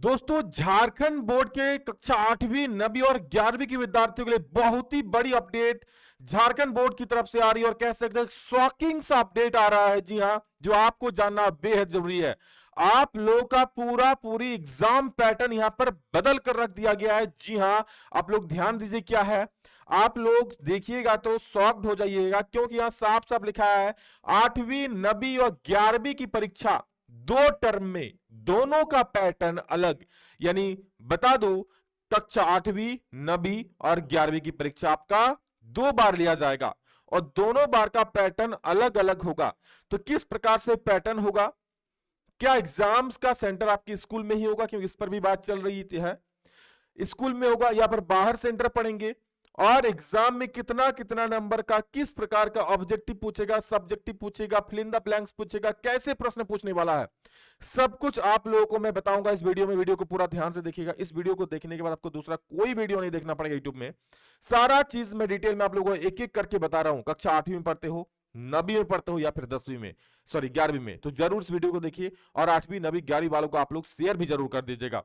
दोस्तों, झारखंड बोर्ड के कक्षा 8वीं 9वीं और 11वीं के विद्यार्थियों के लिए बहुत ही बड़ी अपडेट झारखंड बोर्ड की तरफ से आ रही है और कह सकते हैं शॉकिंग सा अपडेट आ रहा है। जी हां, जो आपको जानना बेहद जरूरी है। आप लोगों का पूरी एग्जाम पैटर्न यहां पर बदल कर रख दिया गया है। जी हां, आप लोग ध्यान दीजिए क्या है। आप लोग देखिएगा तो शॉक्ड हो जाइएगा, क्योंकि यहां साफ साफ लिखा है 8वीं 9वीं और 11वीं की परीक्षा 2 टर्म में, दोनों का पैटर्न अलग। यानी बता दो, कक्षा 8वीं 9वीं और 11वीं की परीक्षा आपका 2 बार लिया जाएगा और दोनों बार का पैटर्न अलग अलग होगा। तो किस प्रकार से पैटर्न होगा, क्या एग्जाम्स का सेंटर आपके स्कूल में ही होगा, क्योंकि इस पर भी बात चल रही है, स्कूल में होगा या फिर बाहर सेंटर पढ़ेंगे, और एग्जाम में कितना कितना नंबर का, किस प्रकार का ऑब्जेक्टिव पूछेगा, सब्जेक्टिव पूछेगा, फिल इन द ब्लैंक्स पूछेगा, कैसे प्रश्न पूछने वाला है, सब कुछ आप लोगों को मैं बताऊंगा इस वीडियो में। वीडियो को पूरा ध्यान से देखिएगा। इस वीडियो को देखने के बाद आपको दूसरा कोई वीडियो नहीं देखना पड़ेगा यूट्यूब में। सारा चीज मैं डिटेल में आप लोगों को एक एक करके बता रहा हूं। कक्षा 8वीं में पढ़ते हो, 9वीं में पढ़ते हो या फिर 10वीं में, सॉरी 11वीं में, तो जरूर इस वीडियो को देखिए और 8वीं 9वीं 11वीं वालों को आप लोग शेयर भी जरूर कर दीजिएगा।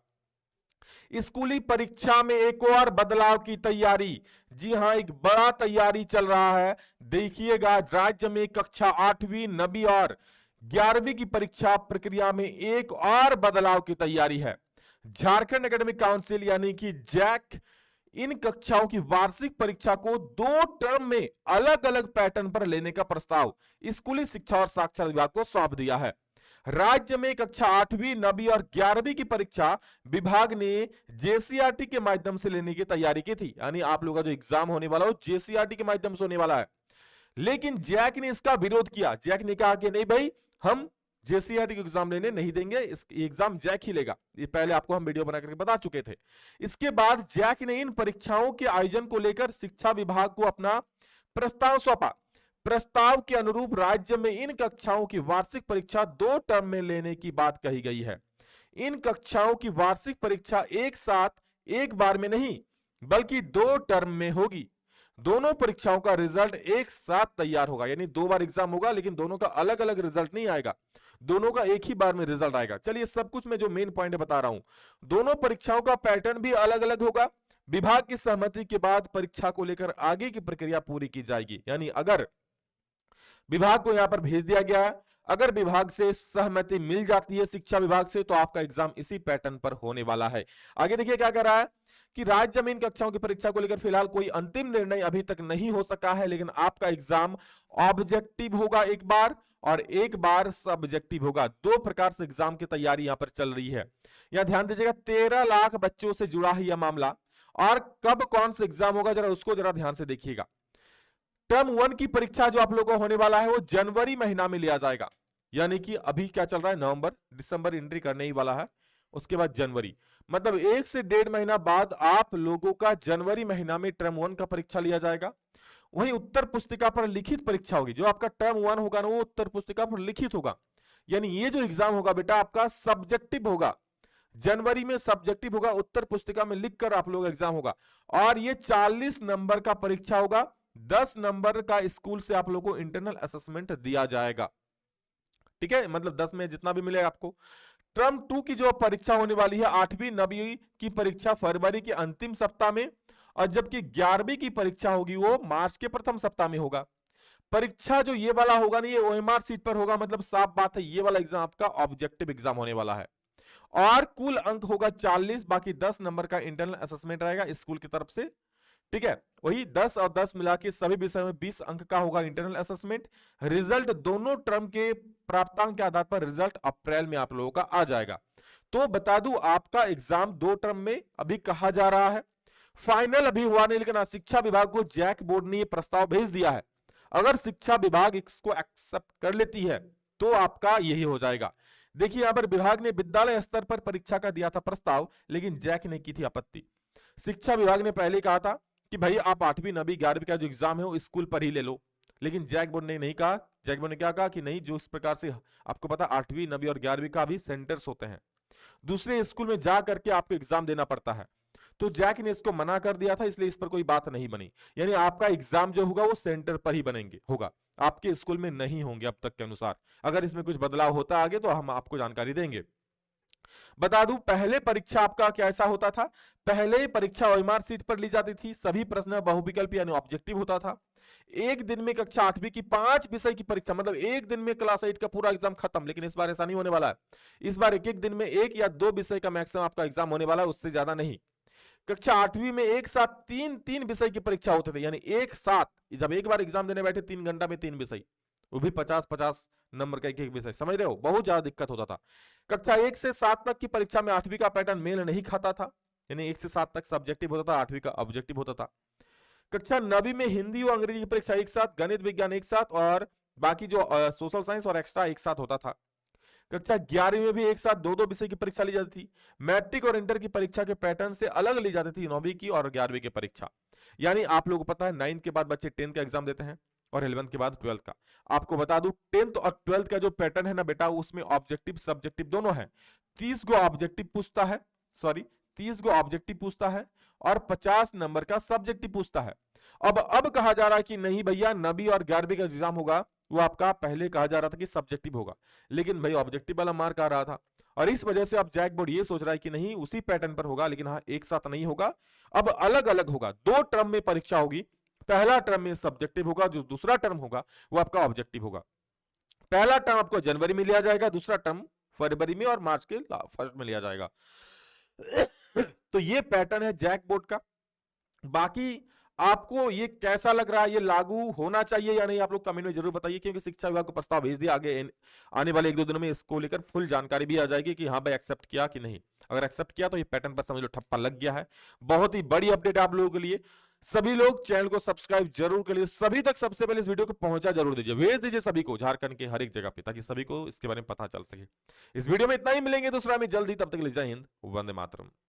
स्कूली परीक्षा में एक और बदलाव की तैयारी। जी हां, एक बड़ा तैयारी चल रहा है। देखिएगा, राज्य में कक्षा 8वीं 9वीं और 11वीं की परीक्षा प्रक्रिया में एक और बदलाव की तैयारी है। झारखंड एकेडमिक काउंसिल यानी कि जैक इन कक्षाओं की वार्षिक परीक्षा को 2 टर्म में अलग अलग पैटर्न पर लेने का प्रस्ताव स्कूली शिक्षा और साक्षरता विभाग को सौंप दिया है। राज्य में कक्षा 8वीं 9वीं और 11वीं की परीक्षा विभाग ने जेसीईआरटी के माध्यम से लेने की तैयारी की थी। यानी आप लोगों का जो एग्जाम होने वाला हो जेसीईआरटी के माध्यम से होने वाला है, लेकिन जैक ने इसका विरोध किया। जैक ने कहा कि नहीं भाई, हम जेसीईआरटी का एग्जाम लेने नहीं देंगे, इस एग्जाम जैक ही लेगा। ये पहले आपको हम वीडियो बना करके बता चुके थे। इसके बाद जैक ने इन परीक्षाओं के आयोजन को लेकर शिक्षा विभाग को अपना प्रस्ताव सौंपा। प्रस्ताव के अनुरूप राज्य में इन कक्षाओं की वार्षिक परीक्षा 2 टर्म में लेने की बात कही गई है। इन कक्षाओं की वार्षिक परीक्षा एक साथ एक बार में नहीं बल्कि 2 टर्म में होगी। दोनों परीक्षाओं का रिजल्ट एक साथ तैयार होगा। यानी 2 बार एग्जाम होगा, लेकिन दोनों का अलग अलग रिजल्ट नहीं आएगा, दोनों का एक ही बार में रिजल्ट आएगा। चलिए, सब कुछ मैं जो मेन पॉइंट बता रहा हूं, दोनों परीक्षाओं का पैटर्न भी अलग अलग होगा। विभाग की सहमति के बाद परीक्षा को लेकर आगे की प्रक्रिया पूरी की जाएगी। यानी अगर विभाग को यहां पर भेज दिया गया है, अगर विभाग से सहमति मिल जाती है शिक्षा विभाग से, तो आपका एग्जाम इसी पैटर्न पर होने वाला है। आगे देखिए क्या कर रहा है कि राज्य में इन कक्षाओं की परीक्षा को लेकर फिलहाल कोई अंतिम निर्णय अभी तक नहीं हो सका है, लेकिन आपका एग्जाम ऑब्जेक्टिव होगा एक बार और एक बार सब्जेक्टिव होगा। 2 प्रकार से एग्जाम की तैयारी यहां पर चल रही है। यहां ध्यान दीजिएगा, 13 लाख बच्चों से जुड़ा है यह मामला। और कब कौन सा एग्जाम होगा, जरा उसको जरा ध्यान से देखिएगा। टर्म 1 की परीक्षा जो आप लोगों को होने वाला है वो जनवरी महीना में लिया जाएगा। यानी कि अभी क्या चल रहा है, नवंबर दिसंबर एंट्री करने ही वाला है, उसके बाद जनवरी, मतलब 1 से 1.5 महीना बाद आप लोगों का जनवरी महीना में टर्म 1 का परीक्षा लिया जाएगा। वहीं उत्तर पुस्तिका पर लिखित परीक्षा होगी। जो आपका टर्म 1 होगा ना, वो उत्तर पुस्तिका पर लिखित होगा। यानी ये जो एग्जाम होगा बेटा आपका सब्जेक्टिव होगा। जनवरी में सब्जेक्टिव होगा, उत्तर पुस्तिका में लिखकर आप लोग एग्जाम होगा। और ये 40 नंबर का परीक्षा होगा। 10 नंबर का स्कूल से आप लोगों को इंटरनल असेसमेंट दिया जाएगा। ठीक है, मतलब 10 में जितना भी मिलेगा आपको। टर्म 2 की जो परीक्षा होने वाली है, 8वीं 9वीं की परीक्षा फरवरी के अंतिम सप्ताह में, और जबकि 11वीं की परीक्षा होगी वो मार्च के प्रथम सप्ताह में होगा। परीक्षा जो ये वाला होगा ना, ये ओएमआर सीट पर होगा। मतलब साफ बात है, ये वाला एग्जाम आपका ऑब्जेक्टिव एग्जाम होने वाला है। और कुल अंक होगा 40, बाकी 10 नंबर का इंटरनल असेसमेंट रहेगा स्कूल की तरफ से। ठीक है, वही 10 और 10 मिला के सभी विषय में 20 अंक का होगा इंटरनल असेसमेंट। रिजल्ट दोनों टर्म के प्राप्तांक के आधार पर रिजल्ट अप्रैल में आप लोगों का आ जाएगा। तो बता दूं, आपका एग्जाम 2 टर्म में अभी कहा जा रहा है। फाइनल अभी हुआ नहीं, लेकिन शिक्षा विभाग को जैक बोर्ड ने यह प्रस्ताव भेज दिया है। अगर शिक्षा विभाग इसको एक्सेप्ट कर लेती है तो आपका यही हो जाएगा। देखिए, यहां पर विभाग ने विद्यालय स्तर पर परीक्षा का दिया था प्रस्ताव, लेकिन जैक ने की थी आपत्ति। शिक्षा विभाग ने पहले कहा था कि भाई आप 8वीं 9वीं 11वीं का जो एग्जाम है वो स्कूल पर ही ले लो, लेकिन जैक बोर्ड ने नहीं कहा। जैक बोर्ड ने क्या कहा कि नहीं, जो इस प्रकार से आपको पता 8वीं 9वीं और 11वीं का भी सेंटर्स होते हैं, दूसरे स्कूल में जा करके आपको एग्जाम देना पड़ता है, तो जैक ने इसको मना कर दिया था, इसलिए इस पर कोई बात नहीं बनी। यानी आपका एग्जाम जो होगा वो सेंटर पर ही बनेंगे होगा, आपके स्कूल में नहीं होंगे अब तक के अनुसार। अगर इसमें कुछ बदलाव होता आगे तो हम आपको जानकारी देंगे। बता दूं पहले परीक्षा आपका कैसा होता था, पहले परीक्षा ओएमआर सीट पर ली जाती थी, सभी प्रश्न बहुविकल्प यानी ऑब्जेक्टिव होता था। एक दिन में कक्षा 8वीं की 5 विषय की परीक्षा, मतलब एक दिन में क्लास 8 का पूरा एग्जाम खत्म। लेकिन इस बार ऐसा नहीं होने वाला है, इस बार एक एक दिन में 1 या 2 विषय का मैक्सिमम आपका एग्जाम होने वाला है, उससे ज्यादा नहीं। कक्षा 8वीं में एक साथ तीन विषय की परीक्षा होते थे, यानी एक साथ जब एक बार एग्जाम देने बैठे 3 घंटा में 3 विषय, वो भी 50-50 नंबर का एक एक विषय, समझ रहे हो, बहुत ज्यादा दिक्कत होता था। कक्षा 1 से 7 तक की परीक्षा में 8वीं का पैटर्न मेल नहीं खाता था, यानी 1 से 7 तक सब्जेक्टिव होता था, 8वीं का ऑब्जेक्टिव होता था। कक्षा 9वीं में हिंदी और अंग्रेजी की परीक्षा एक साथ, गणित विज्ञान एक साथ, और बाकी जो सोशल साइंस और एक्स्ट्रा एक साथ होता था। कक्षा 11वीं में भी एक साथ 2-2 विषय की परीक्षा ली जाती थी। मैट्रिक और इंटर की परीक्षा के पैटर्न से अलग ली जाती थी 9वीं की और 11वीं की परीक्षा। यानी आप लोगों को पता है 9th के बाद बच्चे 10th का एग्जाम देते हैं और 11th के बाद 12th का। आपको बता दूं 10th और 12th का जो पैटर्न है ना बेटा, उसमें ऑब्जेक्टिव सब्जेक्टिव दोनों है। 30 गो ऑब्जेक्टिव पूछता है, सॉरी 30 गो ऑब्जेक्टिव पूछता है और 50 नंबर का सब्जेक्टिव पूछता है। अब कहा जा रहा है कि नहीं भैया 9वीं और 11वीं का एग्जाम होगा वो आपका, पहले कहा जा रहा था कि सब्जेक्टिव होगा, लेकिन भाई ऑब्जेक्टिव वाला मार्क आ रहा था, और इस वजह से अब जैक बोर्ड ये सोच रहा है कि नहीं उसी पैटर्न पर होगा, लेकिन हाँ एक साथ नहीं होगा, अब अलग अलग होगा। 2 टर्म में परीक्षा होगी, पहला टर्म में सब्जेक्टिव होगा, जो दूसरा टर्म होगा वो आपका ऑब्जेक्टिव होगा। पहला टर्म आपको जनवरी में लिया जाएगा, दूसरा टर्म फरवरी में और मार्च के फर्स्ट में लिया जाएगा। तो ये पैटर्न है जैक बोर्ड का। बाकी आपको ये कैसा लग रहा है, ये लागू होना चाहिए या नहीं, आप लोग कमेंट में जरूर बताइए, क्योंकि शिक्षा विभाग को प्रस्ताव भेज दिया, आगे आने वाले 1-2 दिनों में इसको लेकर फुल जानकारी भी आ जाएगी कि हाँ भाई एक्सेप्ट किया कि नहीं। अगर एक्सेप्ट किया तो ये पैटर्न पर समझ लो ठप्पा लग गया है। बहुत ही बड़ी अपडेट आप लोगों के लिए। सभी लोग चैनल को सब्सक्राइब जरूर करिए, सभी तक सबसे पहले इस वीडियो को पहुंचा जरूर दीजिए, भेज दीजिए सभी को झारखंड के हर एक जगह पे, ताकि सभी को इसके बारे में पता चल सके। इस वीडियो में इतना ही, मिलेंगे दूसरा में जल्दी, तब तक के लिए जय हिंद, वंदे मातरम।